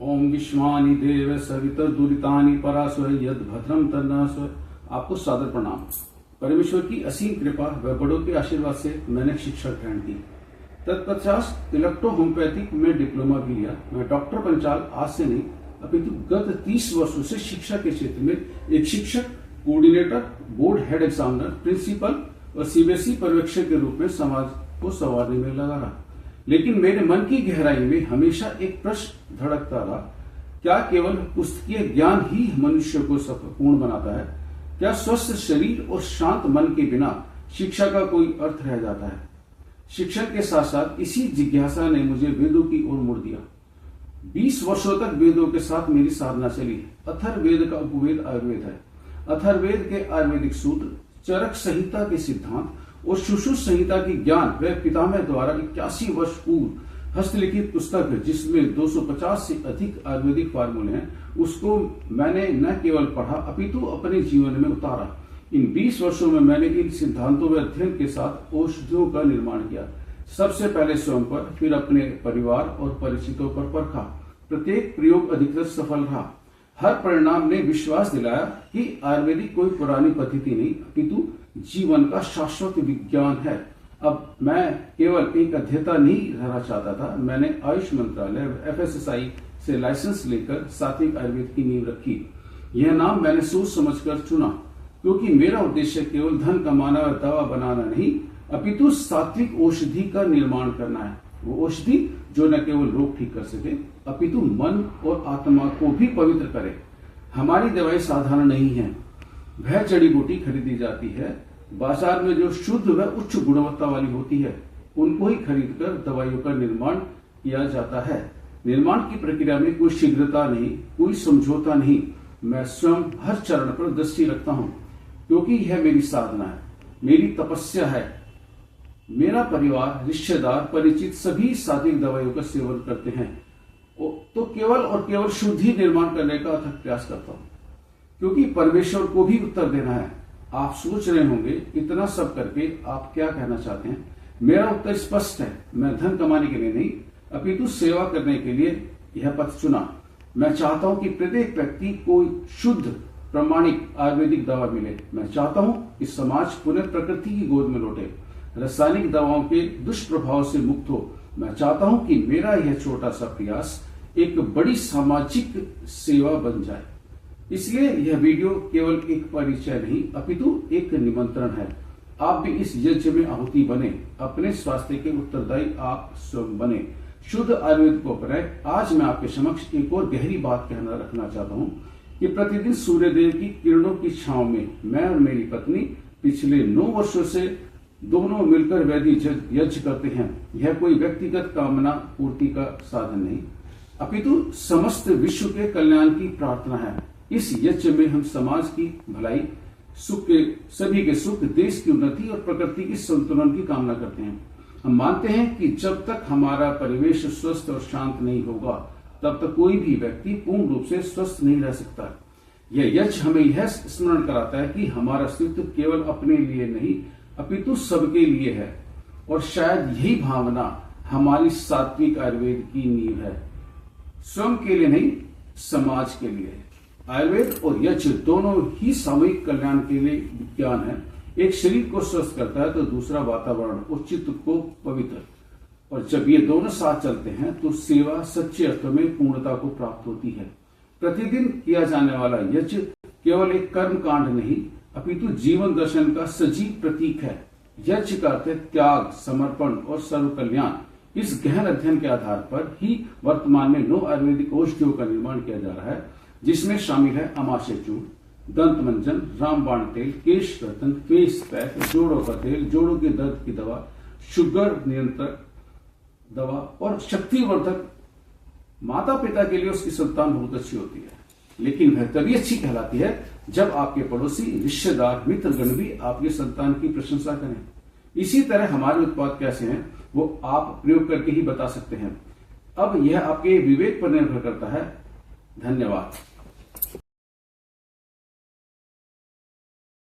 ओम विश्वानि देव सवितर दुरितानि परासुर यद भद्रम तन्नासुर। आपको सादर प्रणाम। परमेश्वर की असीम कृपा व बड़ों के आशीर्वाद से मैंने शिक्षा ग्रहण की। तत्पश्चात इलेक्ट्रो होम्योपैथिक में डिप्लोमा भी लिया। मैं डॉक्टर पंचाल आज से नहीं अपितु गत 30 वर्षों से शिक्षा के क्षेत्र में एक शिक्षक, coordinator, board head examiner, principal और सीबीएसई पर्यवेक्षक के रूप में समाज को संवारने में लगा रहा। लेकिन मेरे मन की गहराई में हमेशा एक प्रश्न धड़कता रहा, क्या केवल पुस्तकीय ज्ञान ही मनुष्य को पूर्ण बनाता है? क्या स्वस्थ शरीर और शांत मन के बिना शिक्षा का कोई अर्थ रह जाता है? शिक्षण के साथ साथ इसी जिज्ञासा ने मुझे वेदों की ओर मोड़ दिया। 20 वर्षों तक वेदों के साथ मेरी साधना चली। अथर्ववेद का उपवेद आयुर्वेद है। अथर्ववेद के आयुर्वेदिक सूत्र, चरक संहिता के सिद्धांत और सुश्रुत संहिता की ज्ञान व पितामह द्वारा 81 वर्ष पूर्व हस्तलिखित पुस्तक है, जिसमें 250 से अधिक आयुर्वेदिक फार्मूले हैं, उसको मैंने न केवल पढ़ा अपितु अपने जीवन में उतारा। इन 20 वर्षों में मैंने इन सिद्धांतों व अध्ययन के साथ औषधियों का निर्माण किया। सबसे पहले स्वयं पर, फिर अपने परिवार और परिचितों पर परखा। प्रत्येक प्रयोग अधिकतर सफल रहा। हर परिणाम ने विश्वास दिलाया कि आयुर्वेदिक कोई पुरानी पद्धति नहीं अपितु जीवन का शाश्वत विज्ञान है। अब मैं केवल एक अध्येता नहीं रहना चाहता था। मैंने आयुष मंत्रालय FSSAI से लाइसेंस लेकर सात्विक आयुर्वेद की नींव रखी। यह नाम मैंने सोच समझकर चुना, क्योंकि मेरा उद्देश्य केवल धन कमाना और दवा बनाना नहीं अपितु सात्विक औषधि का निर्माण करना है। वो औषधि जो न केवल रोग ठीक कर सके अपितु मन और आत्मा को भी पवित्र करे। हमारी दवाई साधारण नहीं है। वह जड़ी बूटी खरीदी जाती है। बाजार में जो शुद्ध व उच्च गुणवत्ता वाली होती है उनको ही खरीदकर दवाइयों का निर्माण किया जाता है। निर्माण की प्रक्रिया में कोई शीघ्रता नहीं, कोई समझौता नहीं। मैं स्वयं हर चरण पर दृष्टि रखता हूँ, क्योंकि यह मेरी साधना है, मेरी तपस्या है। मेरा परिवार, रिश्तेदार, परिचित सभी सात्विक दवाइयों का सेवन करते हैं, तो केवल और केवल शुद्धि निर्माण करने का अथक प्रयास करता हूँ, क्योंकि परमेश्वर को भी उत्तर देना है। आप सोच रहे होंगे इतना सब करके आप क्या कहना चाहते हैं? मेरा उत्तर स्पष्ट है। मैं धन कमाने के लिए नहीं अपितु सेवा करने के लिए यह पथ चुना। मैं चाहता हूं कि प्रत्येक व्यक्ति को शुद्ध प्रामाणिक आयुर्वेदिक दवा मिले। मैं चाहता हूं कि समाज पुनः प्रकृति की गोद में लौटे, रासायनिक दवाओं के दुष्प्रभाव से मुक्त हो। मैं चाहता हूं कि मेरा यह छोटा सा प्रयास एक बड़ी सामाजिक सेवा बन जाए। इसलिए यह वीडियो केवल एक परिचय नहीं अपितु एक निमंत्रण है। आप भी इस यज्ञ में आहुति बने, अपने स्वास्थ्य के उत्तरदायी आप स्वयं बने, शुद्ध आयुर्वेद को अपनाएं। आज मैं आपके समक्ष एक और गहरी बात रखना चाहता हूं कि प्रतिदिन सूर्यदेव की किरणों की छांव में मैं और मेरी पत्नी पिछले 9 वर्षों से दोनों मिलकर वैदिक यज्ञ करते हैं। यह कोई व्यक्तिगत कामना पूर्ति का साधन नहीं अपितु समस्त विश्व के कल्याण की प्रार्थना है। इस यज्ञ में हम समाज की भलाई, सभी के सुख, देश की उन्नति और प्रकृति की संतुलन की कामना करते हैं। हम मानते हैं कि जब तक हमारा परिवेश स्वस्थ और शांत नहीं होगा तब तक कोई भी व्यक्ति पूर्ण रूप से स्वस्थ नहीं रह सकता। यह यज्ञ हमें यह स्मरण कराता है कि हमारा अस्तित्व केवल अपने लिए नहीं अपितु सबके लिए है, और शायद यही भावना हमारी सात्विक आयुर्वेद की नींव है। स्वयं के लिए नहीं, समाज के लिए। आयुर्वेद और यज्ञ दोनों ही सामूहिक कल्याण के लिए विज्ञान है। एक शरीर को स्वस्थ करता है तो दूसरा वातावरण और चित्त को पवित्र। और जब ये दोनों साथ चलते हैं तो सेवा सच्चे अर्थों में पूर्णता को प्राप्त होती है। प्रतिदिन किया जाने वाला यज्ञ केवल एक कर्म कांड नहीं अपितु जीवन दर्शन का सजीव प्रतीक है। यज्ञ का अर्थ है त्याग, समर्पण और सर्व कल्याण। इस गहन अध्ययन के आधार पर ही वर्तमान में 9 आयुर्वेदिक औषधियों का निर्माण किया जा रहा है, जिसमें शामिल है अमाशय चूर्ण, दंत मंजन, रामबाण तेल, केश कर्तन, फेस पैक, जोड़ों का तेल, जोड़ों के दर्द की दवा, शुगर नियंत्रक दवा और शक्तिवर्धक। माता पिता के लिए उसकी संतान बहुत अच्छी होती है, लेकिन वह तभी अच्छी कहलाती है जब आपके पड़ोसी, रिश्तेदार, मित्रगण भी आपके संतान की प्रशंसा करें। इसी तरह हमारे उत्पाद कैसे हैं वो आप प्रयोग करके ही बता सकते हैं। अब यह आपके विवेक पर निर्भर करता है। धन्यवाद।